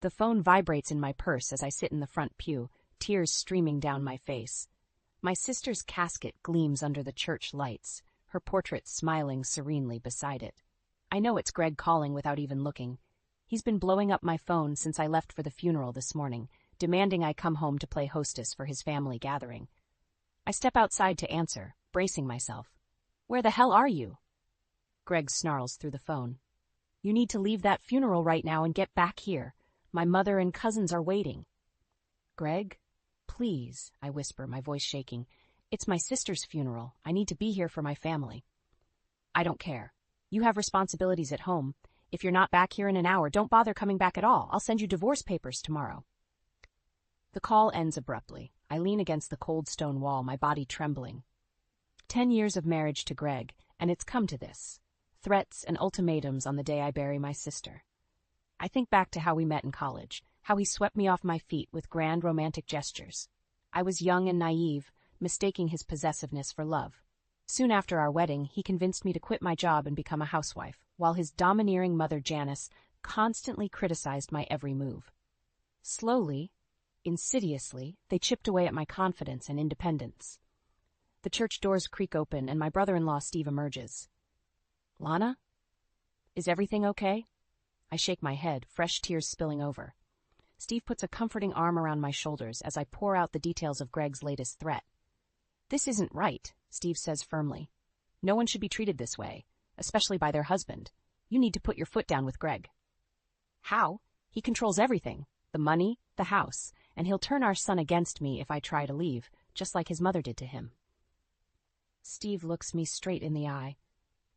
The phone vibrates in my purse as I sit in the front pew, tears streaming down my face. My sister's casket gleams under the church lights, her portrait smiling serenely beside it. I know it's Greg calling without even looking. He's been blowing up my phone since I left for the funeral this morning, demanding I come home to play hostess for his family gathering. I step outside to answer, bracing myself. "Where the hell are you?" Greg snarls through the phone. "You need to leave that funeral right now and get back here. My mother and cousins are waiting." "Greg, please," I whisper, my voice shaking. "It's my sister's funeral. I need to be here for my family." "I don't care. You have responsibilities at home. If you're not back here in an hour, don't bother coming back at all. I'll send you divorce papers tomorrow." The call ends abruptly. I lean against the cold stone wall, my body trembling. 10 years of marriage to Greg, and it's come to this. Threats and ultimatums on the day I bury my sister. I think back to how we met in college, how he swept me off my feet with grand romantic gestures. I was young and naive, mistaking his possessiveness for love. Soon after our wedding, he convinced me to quit my job and become a housewife, while his domineering mother Janice constantly criticized my every move. Slowly, insidiously, they chipped away at my confidence and independence. The church doors creak open and my brother-in-law Steve emerges. "Lana? Is everything okay?" I shake my head, fresh tears spilling over. Steve puts a comforting arm around my shoulders as I pour out the details of Greg's latest threat. "This isn't right," Steve says firmly. "No one should be treated this way, especially by their husband. You need to put your foot down with Greg." "How? He controls everything, the money, the house, and he'll turn our son against me if I try to leave, just like his mother did to him." Steve looks me straight in the eye.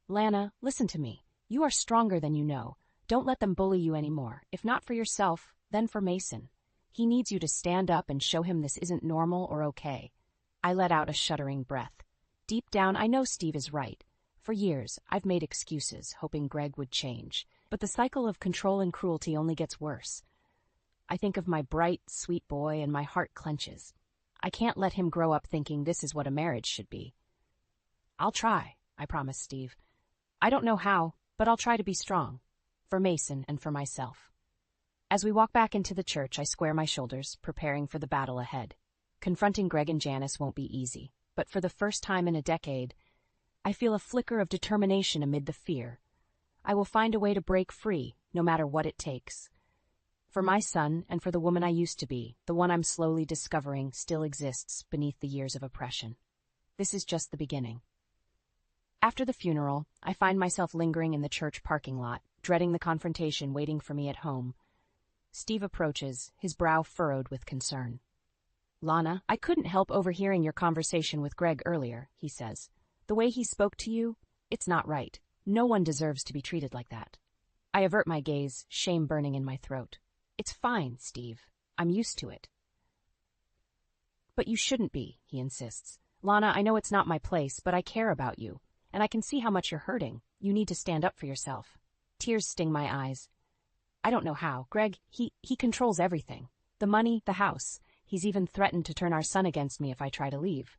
"Lana, listen to me. You are stronger than you know. Don't let them bully you anymore. If not for yourself, then for Mason. He needs you to stand up and show him this isn't normal or okay." I let out a shuddering breath. Deep down, I know Steve is right. For years, I've made excuses, hoping Greg would change. But the cycle of control and cruelty only gets worse. I think of my bright, sweet boy, and my heart clenches. I can't let him grow up thinking this is what a marriage should be. "I'll try," I promise Steve. "I don't know how, but I'll try to be strong. For Mason and for myself." As we walk back into the church, I square my shoulders, preparing for the battle ahead. Confronting Greg and Janice won't be easy, but for the first time in a decade, I feel a flicker of determination amid the fear. I will find a way to break free, no matter what it takes. For my son and for the woman I used to be, the one I'm slowly discovering still exists beneath the years of oppression. This is just the beginning. After the funeral, I find myself lingering in the church parking lot, dreading the confrontation waiting for me at home. Steve approaches, his brow furrowed with concern. "Lana, I couldn't help overhearing your conversation with Greg earlier," he says. "The way he spoke to you, it's not right. No one deserves to be treated like that." I avert my gaze, shame burning in my throat. "It's fine, Steve. I'm used to it." "But you shouldn't be," he insists. "Lana, I know it's not my place, but I care about you. And I can see how much you're hurting. You need to stand up for yourself." Tears sting my eyes. "I don't know how. Greg, he controls everything. The money, the house. He's even threatened to turn our son against me if I try to leave."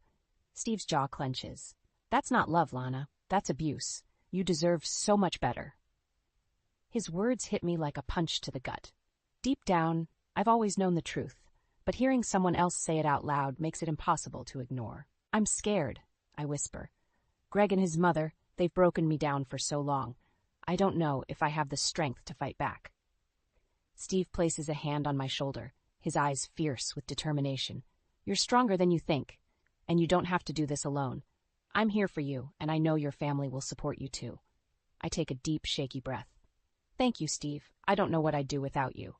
Steve's jaw clenches. "That's not love, Lana. That's abuse. You deserve so much better." His words hit me like a punch to the gut. Deep down, I've always known the truth, but hearing someone else say it out loud makes it impossible to ignore. "I'm scared," I whisper. "Greg and his mother, they've broken me down for so long. I don't know if I have the strength to fight back." Steve places a hand on my shoulder, his eyes fierce with determination. "You're stronger than you think, and you don't have to do this alone. I'm here for you, and I know your family will support you too." I take a deep, shaky breath. "Thank you, Steve. I don't know what I'd do without you."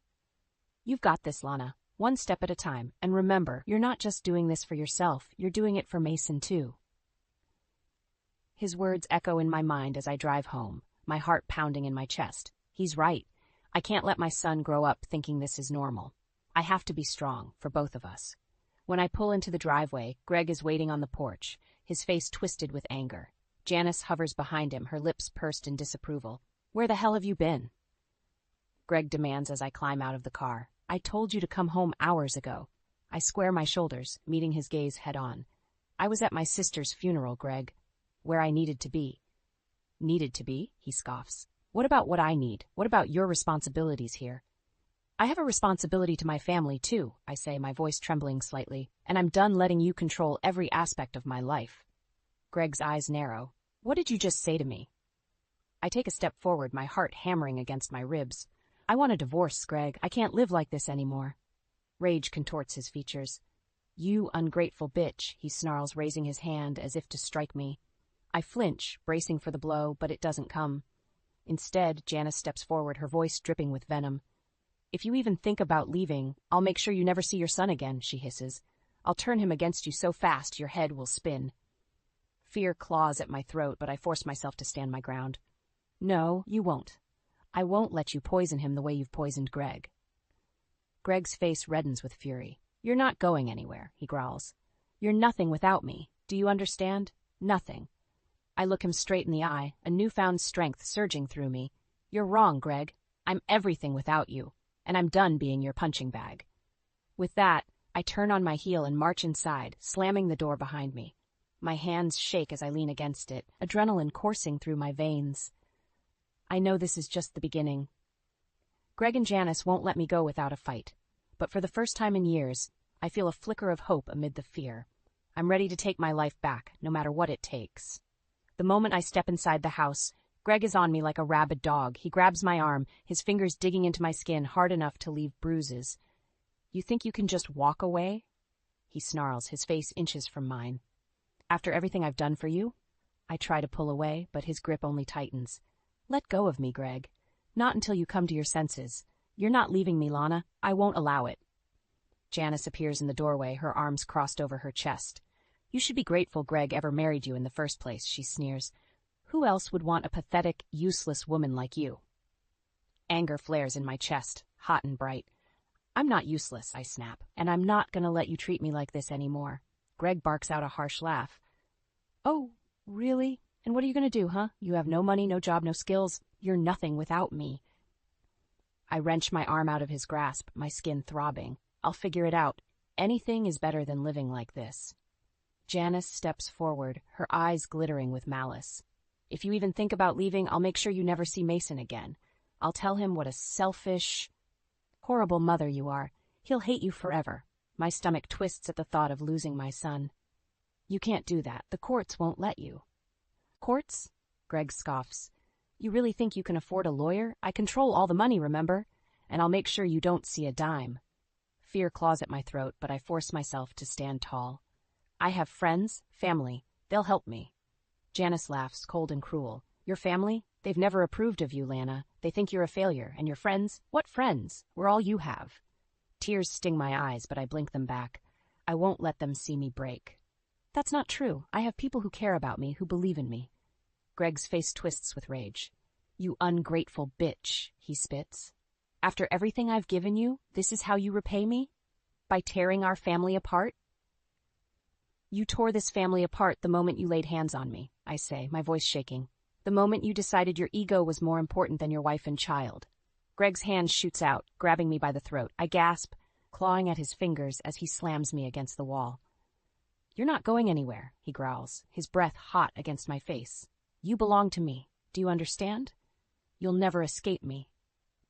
"You've got this, Lana. One step at a time, and remember, you're not just doing this for yourself, you're doing it for Mason too." His words echo in my mind as I drive home, my heart pounding in my chest. He's right. I can't let my son grow up thinking this is normal. I have to be strong, for both of us. When I pull into the driveway, Greg is waiting on the porch, his face twisted with anger. Janice hovers behind him, her lips pursed in disapproval. "Where the hell have you been?" Greg demands as I climb out of the car. "I told you to come home hours ago." I square my shoulders, meeting his gaze head on. "I was at my sister's funeral, Greg. Where I needed to be." "Needed to be?" he scoffs. "What about what I need? What about your responsibilities here?" I have a responsibility to my family, too, I say, my voice trembling slightly, and I'm done letting you control every aspect of my life. Greg's eyes narrow. What did you just say to me? I take a step forward, my heart hammering against my ribs. I want a divorce, Greg. I can't live like this anymore. Rage contorts his features. You ungrateful bitch, he snarls, raising his hand as if to strike me. I flinch, bracing for the blow, but it doesn't come. Instead, Janice steps forward, her voice dripping with venom. If you even think about leaving, I'll make sure you never see your son again, she hisses. I'll turn him against you so fast your head will spin. Fear claws at my throat, but I force myself to stand my ground. No, you won't. I won't let you poison him the way you've poisoned Greg. Greg's face reddens with fury. You're not going anywhere, he growls. You're nothing without me. Do you understand? Nothing. I look him straight in the eye, a newfound strength surging through me. You're wrong, Greg. I'm everything without you, and I'm done being your punching bag. With that, I turn on my heel and march inside, slamming the door behind me. My hands shake as I lean against it, adrenaline coursing through my veins. I know this is just the beginning. Greg and Janice won't let me go without a fight, but for the first time in years, I feel a flicker of hope amid the fear. I'm ready to take my life back, no matter what it takes. The moment I step inside the house, Greg is on me like a rabid dog. He grabs my arm, his fingers digging into my skin hard enough to leave bruises. You think you can just walk away? He snarls, his face inches from mine. After everything I've done for you? I try to pull away, but his grip only tightens. Let go of me, Greg. Not until you come to your senses. You're not leaving me, Lana. I won't allow it. Janice appears in the doorway, her arms crossed over her chest. You should be grateful Greg ever married you in the first place, she sneers. Who else would want a pathetic, useless woman like you? Anger flares in my chest, hot and bright. I'm not useless, I snap, and I'm not going to let you treat me like this anymore. Greg barks out a harsh laugh. Oh, really? And what are you going to do, huh? You have no money, no job, no skills. You're nothing without me. I wrench my arm out of his grasp, my skin throbbing. I'll figure it out. Anything is better than living like this. Janice steps forward, her eyes glittering with malice. If you even think about leaving, I'll make sure you never see Mason again. I'll tell him what a selfish, horrible mother you are. He'll hate you forever. My stomach twists at the thought of losing my son. You can't do that. The courts won't let you. Courts? Greg scoffs. You really think you can afford a lawyer? I control all the money, remember? And I'll make sure you don't see a dime. Fear claws at my throat, but I force myself to stand tall. I have friends, family. They'll help me. Janice laughs, cold and cruel. Your family? They've never approved of you, Lana. They think you're a failure. And your friends? What friends? We're all you have. Tears sting my eyes, but I blink them back. I won't let them see me break. That's not true. I have people who care about me, who believe in me. Greg's face twists with rage. You ungrateful bitch, he spits. After everything I've given you, this is how you repay me? By tearing our family apart? You tore this family apart the moment you laid hands on me, I say, my voice shaking. The moment you decided your ego was more important than your wife and child. Greg's hand shoots out, grabbing me by the throat. I gasp, clawing at his fingers as he slams me against the wall. You're not going anywhere, he growls, his breath hot against my face. You belong to me. Do you understand? You'll never escape me.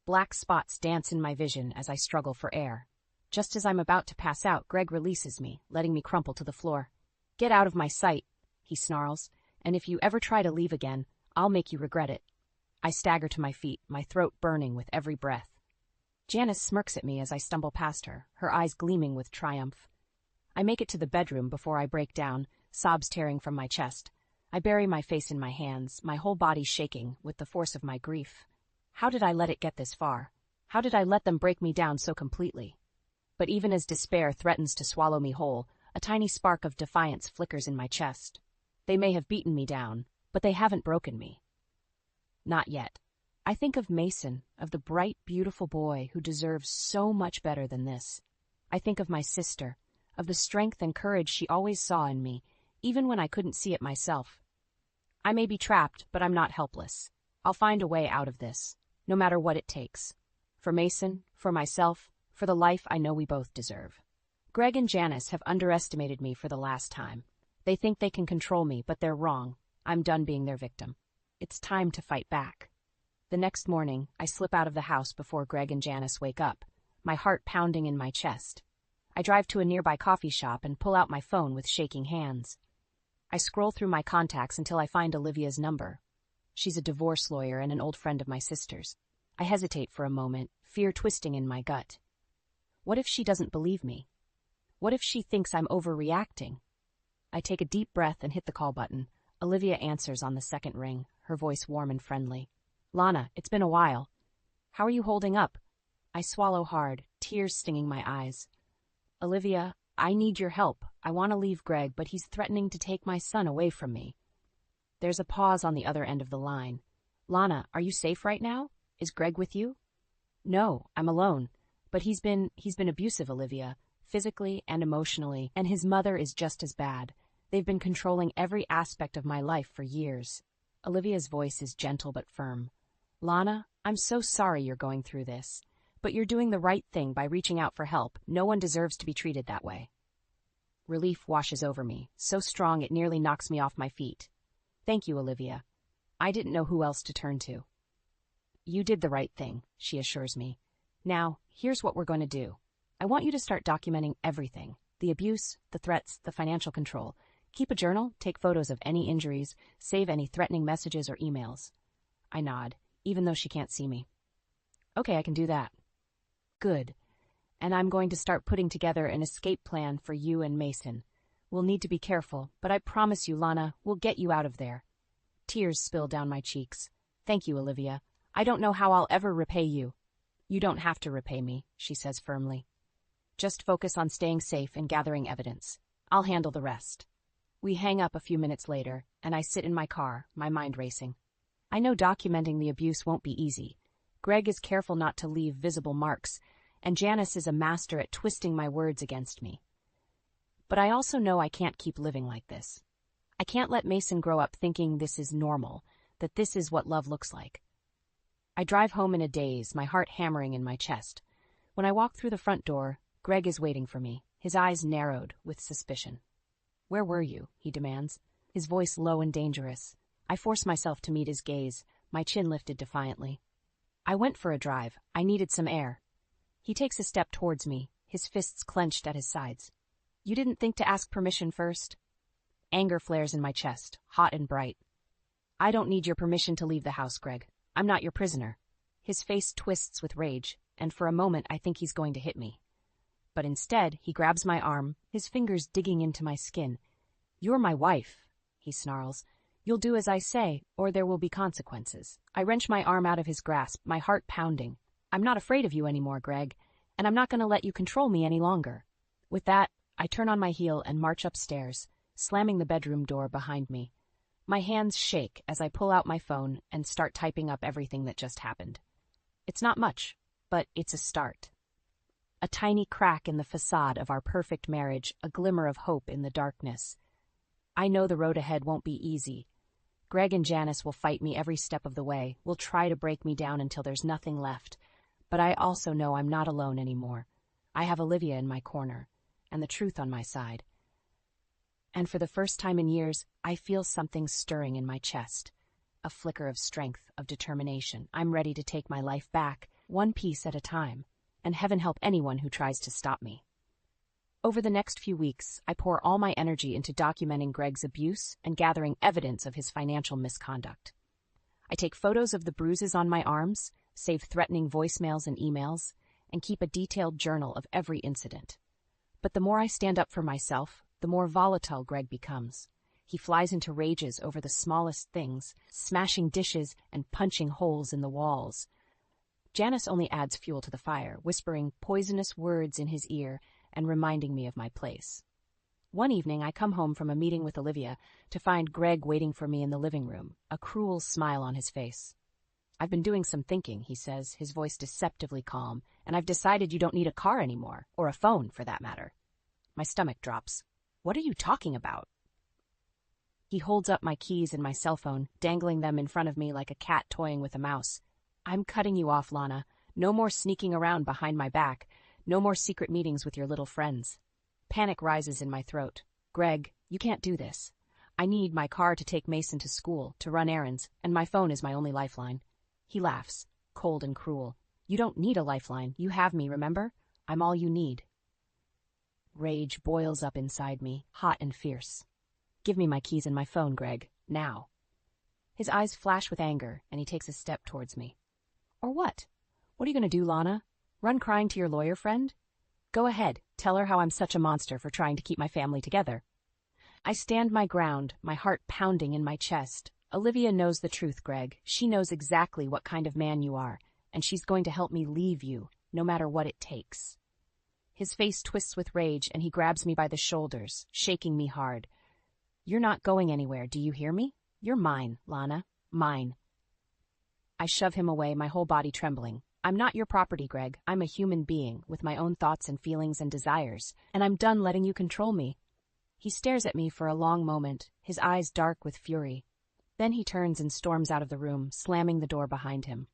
Black spots dance in my vision as I struggle for air. Just as I'm about to pass out, Greg releases me, letting me crumple to the floor. Get out of my sight, he snarls, and if you ever try to leave again, I'll make you regret it. I stagger to my feet, my throat burning with every breath. Janice smirks at me as I stumble past her, her eyes gleaming with triumph. I make it to the bedroom before I break down, sobs tearing from my chest. I bury my face in my hands, my whole body shaking with the force of my grief. How did I let it get this far? How did I let them break me down so completely? But even as despair threatens to swallow me whole, a tiny spark of defiance flickers in my chest. They may have beaten me down, but they haven't broken me. Not yet. I think of Mason, of the bright, beautiful boy who deserves so much better than this. I think of my sister, of the strength and courage she always saw in me, even when I couldn't see it myself. I may be trapped, but I'm not helpless. I'll find a way out of this, no matter what it takes. For Mason, for myself, for the life I know we both deserve. Greg and Janice have underestimated me for the last time. They think they can control me, but they're wrong. I'm done being their victim. It's time to fight back. The next morning, I slip out of the house before Greg and Janice wake up. my heart pounding in my chest. I drive to a nearby coffee shop and pull out my phone with shaking hands. I scroll through my contacts until I find Olivia's number. She's a divorce lawyer and an old friend of my sister's. I hesitate for a moment, fear twisting in my gut. What if she doesn't believe me? What if she thinks I'm overreacting? I take a deep breath and hit the call button. Olivia answers on the second ring, her voice warm and friendly. Lana, it's been a while. How are you holding up? I swallow hard, tears stinging my eyes. Olivia, I need your help. I want to leave Greg, but he's threatening to take my son away from me. There's a pause on the other end of the line. Lana, are you safe right now? Is Greg with you? No, I'm alone. But he's been abusive, Olivia, physically and emotionally, and his mother is just as bad. They've been controlling every aspect of my life for years. Olivia's voice is gentle but firm. Lana, I'm so sorry you're going through this, but you're doing the right thing by reaching out for help. No one deserves to be treated that way. Relief washes over me, so strong it nearly knocks me off my feet. Thank you, Olivia. I didn't know who else to turn to. You did the right thing, she assures me. Now, here's what we're going to do. I want you to start documenting everything. The abuse, the threats, the financial control. Keep a journal, take photos of any injuries, save any threatening messages or emails. I nod, even though she can't see me. Okay, I can do that. Good. And I'm going to start putting together an escape plan for you and Mason. We'll need to be careful, but I promise you, Lana, we'll get you out of there. Tears spill down my cheeks. Thank you, Olivia. I don't know how I'll ever repay you. You don't have to repay me, she says firmly. Just focus on staying safe and gathering evidence. I'll handle the rest. We hang up a few minutes later, and I sit in my car, my mind racing. I know documenting the abuse won't be easy. Greg is careful not to leave visible marks, and Janice is a master at twisting my words against me. But I also know I can't keep living like this. I can't let Mason grow up thinking this is normal, that this is what love looks like. I drive home in a daze, my heart hammering in my chest. When I walk through the front door, Greg is waiting for me, his eyes narrowed with suspicion. Where were you? He demands, his voice low and dangerous. I force myself to meet his gaze, my chin lifted defiantly. I went for a drive. I needed some air. He takes a step towards me, his fists clenched at his sides. You didn't think to ask permission first? Anger flares in my chest, hot and bright. I don't need your permission to leave the house, Greg. I'm not your prisoner. His face twists with rage, and for a moment I think he's going to hit me. But instead, he grabs my arm, his fingers digging into my skin. You're my wife, he snarls. You'll do as I say, or there will be consequences. I wrench my arm out of his grasp, my heart pounding. I'm not afraid of you anymore, Greg, and I'm not going to let you control me any longer. With that, I turn on my heel and march upstairs, slamming the bedroom door behind me. My hands shake as I pull out my phone and start typing up everything that just happened. It's not much, but it's a start. A tiny crack in the facade of our perfect marriage, a glimmer of hope in the darkness. I know the road ahead won't be easy. Greg and Janice will fight me every step of the way, will try to break me down until there's nothing left. But I also know I'm not alone anymore. I have Olivia in my corner, and the truth on my side. And for the first time in years, I feel something stirring in my chest. A flicker of strength, of determination. I'm ready to take my life back, one piece at a time, and heaven help anyone who tries to stop me. Over the next few weeks, I pour all my energy into documenting Greg's abuse and gathering evidence of his financial misconduct. I take photos of the bruises on my arms, save threatening voicemails and emails, and keep a detailed journal of every incident. But the more I stand up for myself, the more volatile Greg becomes. He flies into rages over the smallest things, smashing dishes and punching holes in the walls. Janice only adds fuel to the fire, whispering poisonous words in his ear and reminding me of my place. One evening, I come home from a meeting with Olivia to find Greg waiting for me in the living room, a cruel smile on his face. I've been doing some thinking, he says, his voice deceptively calm, and I've decided you don't need a car anymore, or a phone, for that matter. My stomach drops. What are you talking about? He holds up my keys and my cell phone, dangling them in front of me like a cat toying with a mouse. I'm cutting you off, Lana. No more sneaking around behind my back. No more secret meetings with your little friends. Panic rises in my throat. Greg, you can't do this. I need my car to take Mason to school, to run errands, and my phone is my only lifeline. He laughs, cold and cruel. You don't need a lifeline. You have me, remember? I'm all you need. Rage boils up inside me, hot and fierce. Give me my keys and my phone, Greg. Now. His eyes flash with anger, and he takes a step towards me. Or what? What are you going to do, Lana? Run crying to your lawyer friend? Go ahead, tell her how I'm such a monster for trying to keep my family together. I stand my ground, my heart pounding in my chest. Olivia knows the truth, Greg. She knows exactly what kind of man you are, and she's going to help me leave you, no matter what it takes. His face twists with rage, and he grabs me by the shoulders, shaking me hard. You're not going anywhere, do you hear me? You're mine, Lana. Mine. I shove him away, my whole body trembling. I'm not your property, Greg. I'm a human being, with my own thoughts and feelings and desires, and I'm done letting you control me. He stares at me for a long moment, his eyes dark with fury. Then he turns and storms out of the room, slamming the door behind him.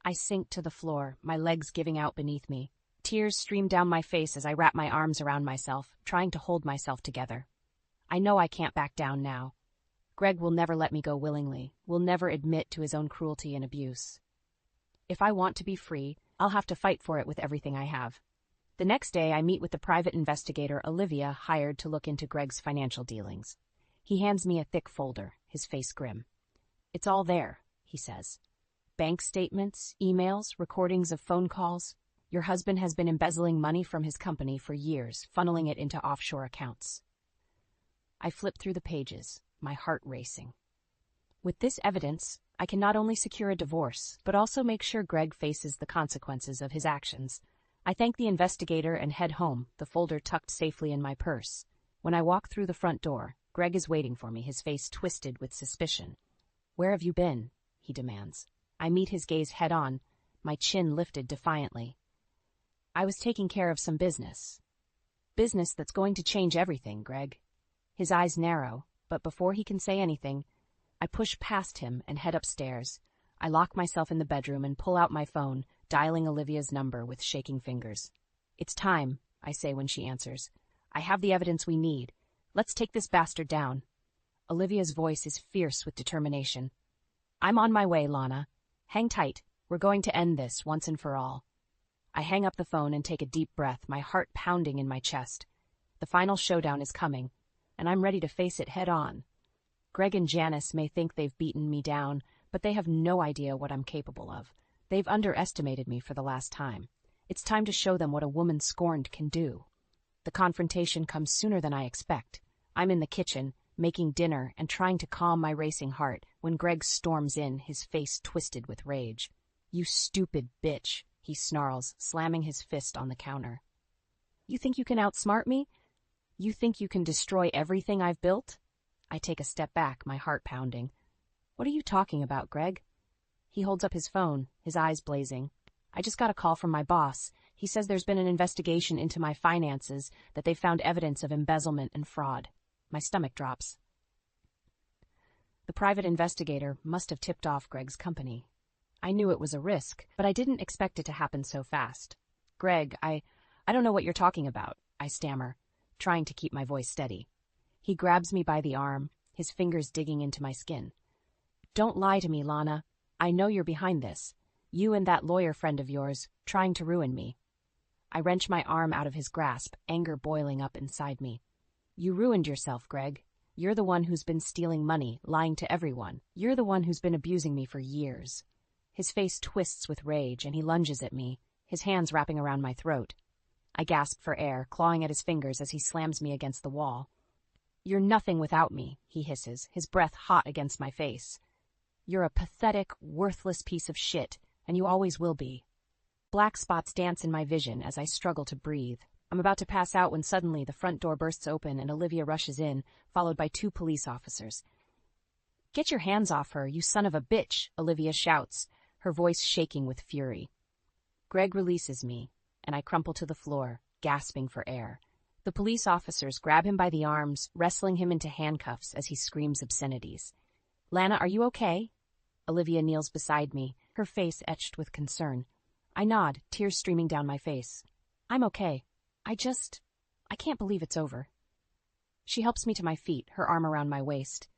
I sink to the floor, my legs giving out beneath me. Tears stream down my face as I wrap my arms around myself, trying to hold myself together. I know I can't back down now. Greg will never let me go willingly, will never admit to his own cruelty and abuse. If I want to be free, I'll have to fight for it with everything I have. The next day, I meet with the private investigator Olivia hired to look into Greg's financial dealings. He hands me a thick folder, his face grim. It's all there, he says. Bank statements, emails, recordings of phone calls. Your husband has been embezzling money from his company for years, funneling it into offshore accounts. I flip through the pages, my heart racing. With this evidence, I can not only secure a divorce, but also make sure Greg faces the consequences of his actions. I thank the investigator and head home, the folder tucked safely in my purse. When I walk through the front door, Greg is waiting for me, his face twisted with suspicion. Where have you been? He demands. I meet his gaze head on, my chin lifted defiantly. I was taking care of some business. Business that's going to change everything, Greg. His eyes narrow, but before he can say anything, I push past him and head upstairs. I lock myself in the bedroom and pull out my phone, dialing Olivia's number with shaking fingers. It's time, I say when she answers. I have the evidence we need. Let's take this bastard down. Olivia's voice is fierce with determination. I'm on my way, Lana. Hang tight. We're going to end this once and for all. I hang up the phone and take a deep breath, my heart pounding in my chest. The final showdown is coming, and I'm ready to face it head on. Greg and Janice may think they've beaten me down, but they have no idea what I'm capable of. They've underestimated me for the last time. It's time to show them what a woman scorned can do. The confrontation comes sooner than I expect. I'm in the kitchen, making dinner and trying to calm my racing heart when Greg storms in, his face twisted with rage. You stupid bitch, he snarls, slamming his fist on the counter. You think you can outsmart me? You think you can destroy everything I've built? I take a step back, my heart pounding. What are you talking about, Greg? He holds up his phone, his eyes blazing. I just got a call from my boss. He says there's been an investigation into my finances, that they found evidence of embezzlement and fraud. My stomach drops. The private investigator must have tipped off Greg's company. I knew it was a risk, but I didn't expect it to happen so fast. Greg, I don't know what you're talking about, I stammer, trying to keep my voice steady. He grabs me by the arm, his fingers digging into my skin. Don't lie to me, Lana. I know you're behind this. You and that lawyer friend of yours, trying to ruin me. I wrench my arm out of his grasp, anger boiling up inside me. You ruined yourself, Greg. You're the one who's been stealing money, lying to everyone. You're the one who's been abusing me for years. His face twists with rage, and he lunges at me, his hands wrapping around my throat. I gasp for air, clawing at his fingers as he slams me against the wall. You're nothing without me, he hisses, his breath hot against my face. You're a pathetic, worthless piece of shit, and you always will be. Black spots dance in my vision as I struggle to breathe. I'm about to pass out when suddenly the front door bursts open and Olivia rushes in, followed by 2 police officers. Get your hands off her, you son of a bitch, Olivia shouts, her voice shaking with fury. Greg releases me, and I crumple to the floor, gasping for air. The police officers grab him by the arms, wrestling him into handcuffs as he screams obscenities. Lana, are you okay? Olivia kneels beside me, her face etched with concern. I nod, tears streaming down my face. I'm okay. I can't believe it's over. She helps me to my feet, her arm around my waist.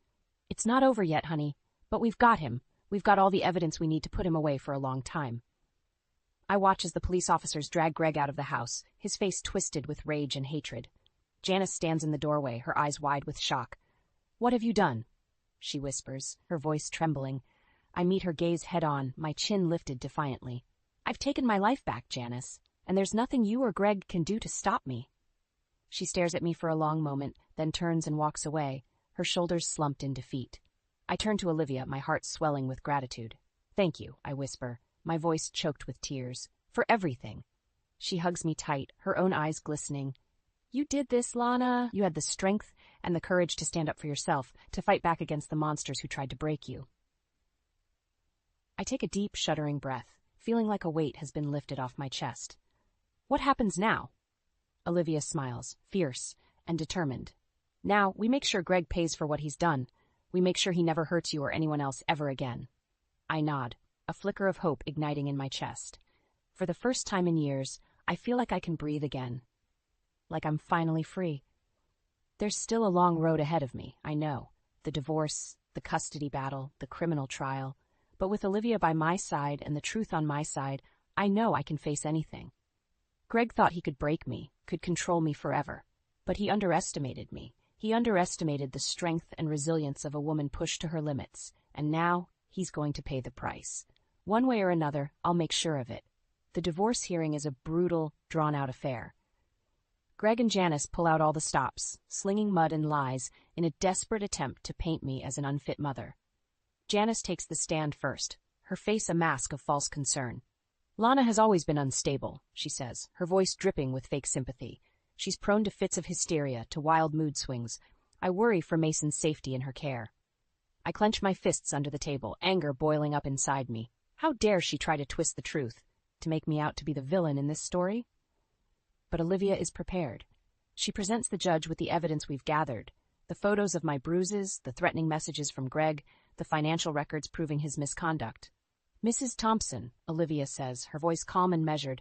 It's not over yet, honey, but we've got him. We've got all the evidence we need to put him away for a long time. I watch as the police officers drag Greg out of the house, his face twisted with rage and hatred. Janice stands in the doorway, her eyes wide with shock. "What have you done?" she whispers, her voice trembling. I meet her gaze head-on, my chin lifted defiantly. "I've taken my life back, Janice, and there's nothing you or Greg can do to stop me." She stares at me for a long moment, then turns and walks away, her shoulders slumped in defeat. I turn to Olivia, my heart swelling with gratitude. "Thank you," I whisper, my voice choked with tears, "for everything." She hugs me tight, her own eyes glistening. "You did this, Lana. You had the strength and the courage to stand up for yourself, to fight back against the monsters who tried to break you." I take a deep, shuddering breath, feeling like a weight has been lifted off my chest. "What happens now?" Olivia smiles, fierce and determined. "Now, we make sure Greg pays for what he's done. We make sure he never hurts you or anyone else ever again." I nod, a flicker of hope igniting in my chest. For the first time in years, I feel like I can breathe again. Like I'm finally free. There's still a long road ahead of me, I know. The divorce, the custody battle, the criminal trial. But with Olivia by my side and the truth on my side, I know I can face anything. Greg thought he could break me, could control me forever. But he underestimated me. He underestimated the strength and resilience of a woman pushed to her limits. And now, he's going to pay the price. One way or another, I'll make sure of it. The divorce hearing is a brutal, drawn-out affair. Greg and Janice pull out all the stops, slinging mud and lies in a desperate attempt to paint me as an unfit mother. Janice takes the stand first, her face a mask of false concern. "Lana has always been unstable," she says, her voice dripping with fake sympathy. "She's prone to fits of hysteria, to wild mood swings. I worry for Mason's safety in her care." I clench my fists under the table, anger boiling up inside me. How dare she try to twist the truth, to make me out to be the villain in this story? But Olivia is prepared. She presents the judge with the evidence we've gathered, the photos of my bruises, the threatening messages from Greg, the financial records proving his misconduct. "Mrs. Thompson," Olivia says, her voice calm and measured,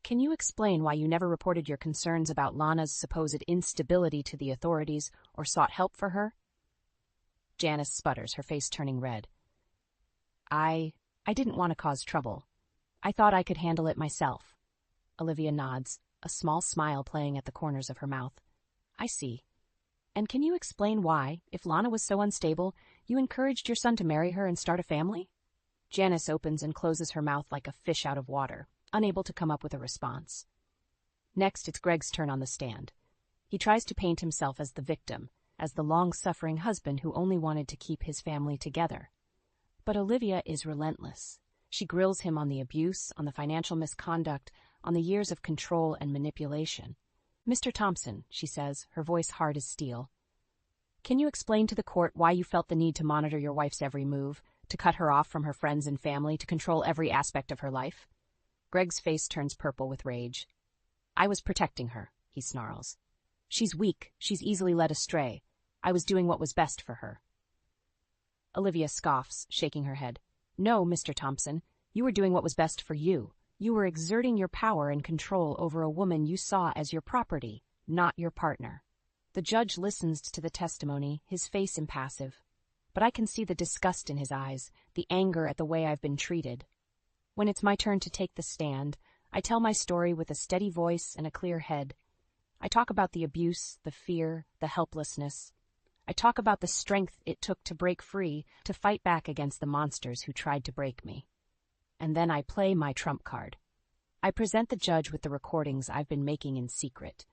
"can you explain why you never reported your concerns about Lana's supposed instability to the authorities or sought help for her?" Janice sputters, her face turning red. I didn't want to cause trouble. I thought I could handle it myself." Olivia nods, a small smile playing at the corners of her mouth. "I see. And can you explain why, if Lana was so unstable, you encouraged your son to marry her and start a family?" Janice opens and closes her mouth like a fish out of water, unable to come up with a response. Next, it's Greg's turn on the stand. He tries to paint himself as the victim, as the long-suffering husband who only wanted to keep his family together. But Olivia is relentless. She grills him on the abuse, on the financial misconduct, on the years of control and manipulation. "Mr. Thompson," she says, her voice hard as steel, "can you explain to the court why you felt the need to monitor your wife's every move, to cut her off from her friends and family, to control every aspect of her life?" Greg's face turns purple with rage. "I was protecting her," he snarls. "She's weak, she's easily led astray. I was doing what was best for her." Olivia scoffs, shaking her head. "No, Mr. Thompson, you were doing what was best for you. You were exerting your power and control over a woman you saw as your property, not your partner." The judge listens to the testimony, his face impassive. But I can see the disgust in his eyes, the anger at the way I've been treated. When it's my turn to take the stand, I tell my story with a steady voice and a clear head. I talk about the abuse, the fear, the helplessness. I talk about the strength it took to break free, to fight back against the monsters who tried to break me. And then I play my trump card. I present the judge with the recordings I've been making in secret.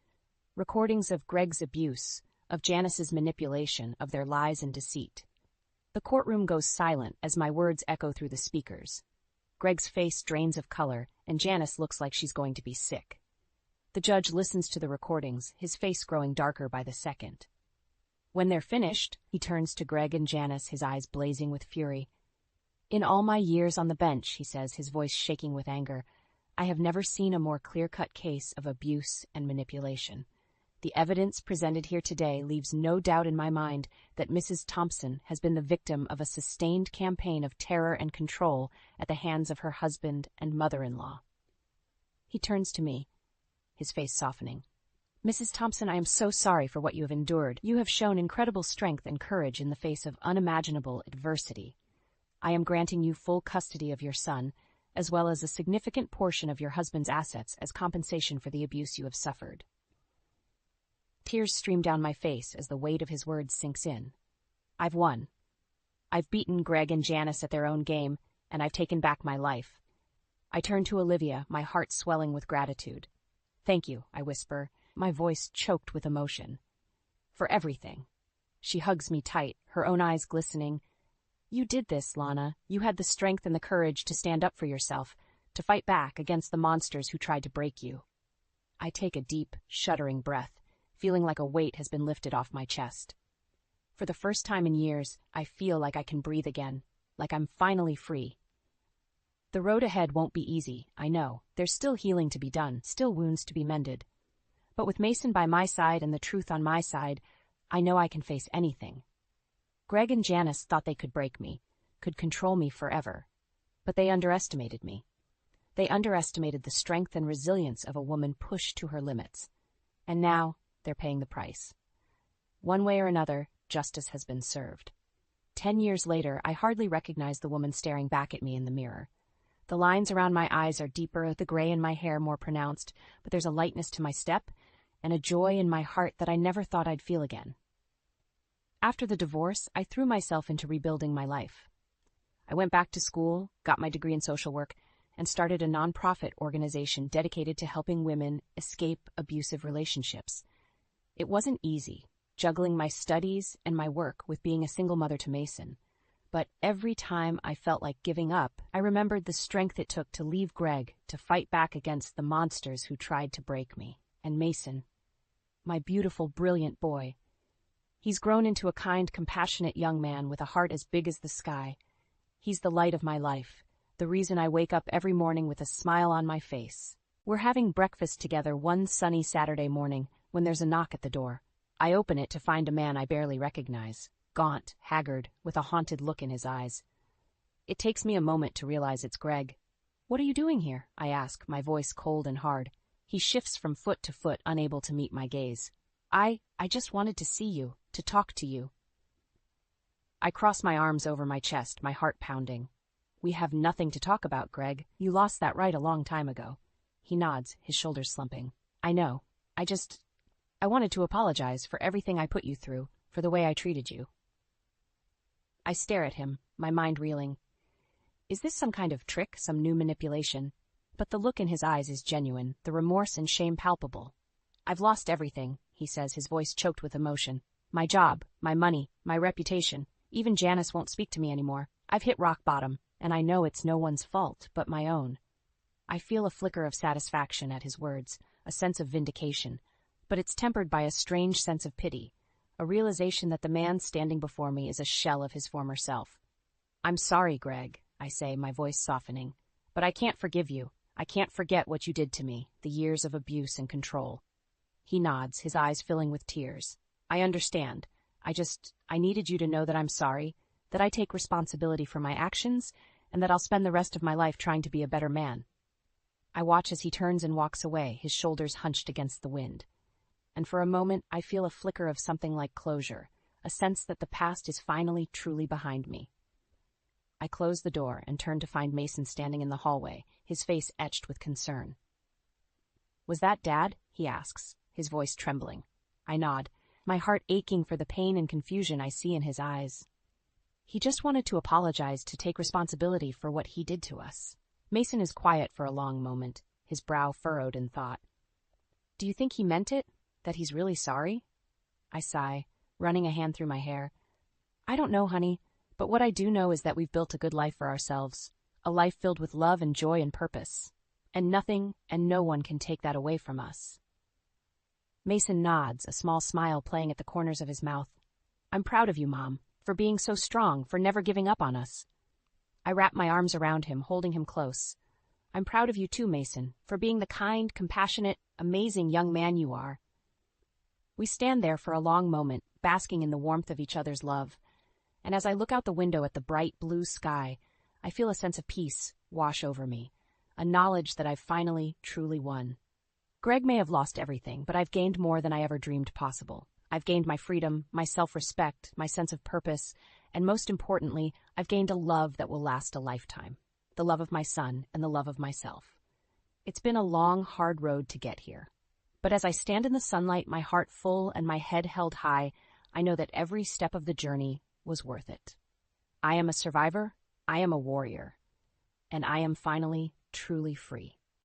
Recordings of Greg's abuse, of Janice's manipulation, of their lies and deceit. The courtroom goes silent as my words echo through the speakers. Greg's face drains of color, and Janice looks like she's going to be sick. The judge listens to the recordings, his face growing darker by the second. When they're finished, he turns to Greg and Janice, his eyes blazing with fury. "In all my years on the bench," he says, his voice shaking with anger, "I have never seen a more clear-cut case of abuse and manipulation. The evidence presented here today leaves no doubt in my mind that Mrs. Thompson has been the victim of a sustained campaign of terror and control at the hands of her husband and mother-in-law." He turns to me, his face softening. "Mrs. Thompson, I am so sorry for what you have endured. You have shown incredible strength and courage in the face of unimaginable adversity. I am granting you full custody of your son, as well as a significant portion of your husband's assets as compensation for the abuse you have suffered. Tears stream down my face as the weight of his words sinks in. I've won. I've beaten Greg and Janice at their own game, and I've taken back my life. I turn to Olivia, my heart swelling with gratitude. Thank you, I whisper, my voice choked with emotion. For everything. She hugs me tight, her own eyes glistening. You did this, Lana. You had the strength and the courage to stand up for yourself, to fight back against the monsters who tried to break you. I take a deep, shuddering breath, feeling like a weight has been lifted off my chest. For the first time in years, I feel like I can breathe again, like I'm finally free. The road ahead won't be easy, I know. There's still healing to be done, still wounds to be mended. But with Mason by my side and the truth on my side, I know I can face anything. Greg and Janice thought they could break me, could control me forever. But they underestimated me. They underestimated the strength and resilience of a woman pushed to her limits. And now, they're paying the price. One way or another, justice has been served. 10 years later, I hardly recognize the woman staring back at me in the mirror. The lines around my eyes are deeper, the gray in my hair more pronounced, but there's a lightness to my step and a joy in my heart that I never thought I'd feel again. After the divorce, I threw myself into rebuilding my life. I went back to school, got my degree in social work, and started a nonprofit organization dedicated to helping women escape abusive relationships. It wasn't easy, juggling my studies and my work with being a single mother to Mason. But every time I felt like giving up, I remembered the strength it took to leave Greg, to fight back against the monsters who tried to break me. And Mason, my beautiful, brilliant boy. He's grown into a kind, compassionate young man with a heart as big as the sky. He's the light of my life, the reason I wake up every morning with a smile on my face. We're having breakfast together one sunny Saturday morning when there's a knock at the door. I open it to find a man I barely recognize. Gaunt, haggard, with a haunted look in his eyes. It takes me a moment to realize it's Greg. What are you doing here? I ask, my voice cold and hard. He shifts from foot to foot, unable to meet my gaze. I just wanted to see you, to talk to you. I cross my arms over my chest, my heart pounding. We have nothing to talk about, Greg. You lost that right a long time ago. He nods, his shoulders slumping. I know. I wanted to apologize for everything I put you through, for the way I treated you. I stare at him, my mind reeling. Is this some kind of trick, some new manipulation? But the look in his eyes is genuine, the remorse and shame palpable. I've lost everything, he says, his voice choked with emotion. My job, my money, my reputation. Even Janice won't speak to me anymore. I've hit rock bottom, and I know it's no one's fault but my own. I feel a flicker of satisfaction at his words, a sense of vindication, but it's tempered by a strange sense of pity. A realization that the man standing before me is a shell of his former self. I'm sorry, Greg, I say, my voice softening, but I can't forgive you. I can't forget what you did to me, the years of abuse and control. He nods, his eyes filling with tears. I understand. I needed you to know that I'm sorry, that I take responsibility for my actions, and that I'll spend the rest of my life trying to be a better man. I watch as he turns and walks away, his shoulders hunched against the wind. And for a moment, I feel a flicker of something like closure, a sense that the past is finally truly behind me. I close the door and turn to find Mason standing in the hallway, his face etched with concern. Was that Dad? He asks, his voice trembling. I nod, my heart aching for the pain and confusion I see in his eyes. He just wanted to apologize, to take responsibility for what he did to us. Mason is quiet for a long moment, his brow furrowed in thought. Do you think he meant it? That he's really sorry? I sigh, running a hand through my hair. I don't know, honey, but what I do know is that we've built a good life for ourselves, a life filled with love and joy and purpose, and nothing and no one can take that away from us. Mason nods, a small smile playing at the corners of his mouth. I'm proud of you, Mom, for being so strong, for never giving up on us. I wrap my arms around him, holding him close. I'm proud of you too, Mason, for being the kind, compassionate, amazing young man you are. We stand there for a long moment, basking in the warmth of each other's love, and as I look out the window at the bright blue sky, I feel a sense of peace wash over me, a knowledge that I've finally, truly won. Greg may have lost everything, but I've gained more than I ever dreamed possible. I've gained my freedom, my self-respect, my sense of purpose, and most importantly, I've gained a love that will last a lifetime. the love of my son, and the love of myself. It's been a long, hard road to get here. But as I stand in the sunlight, my heart full and my head held high, I know that every step of the journey was worth it. I am a survivor, I am a warrior, and I am finally truly free.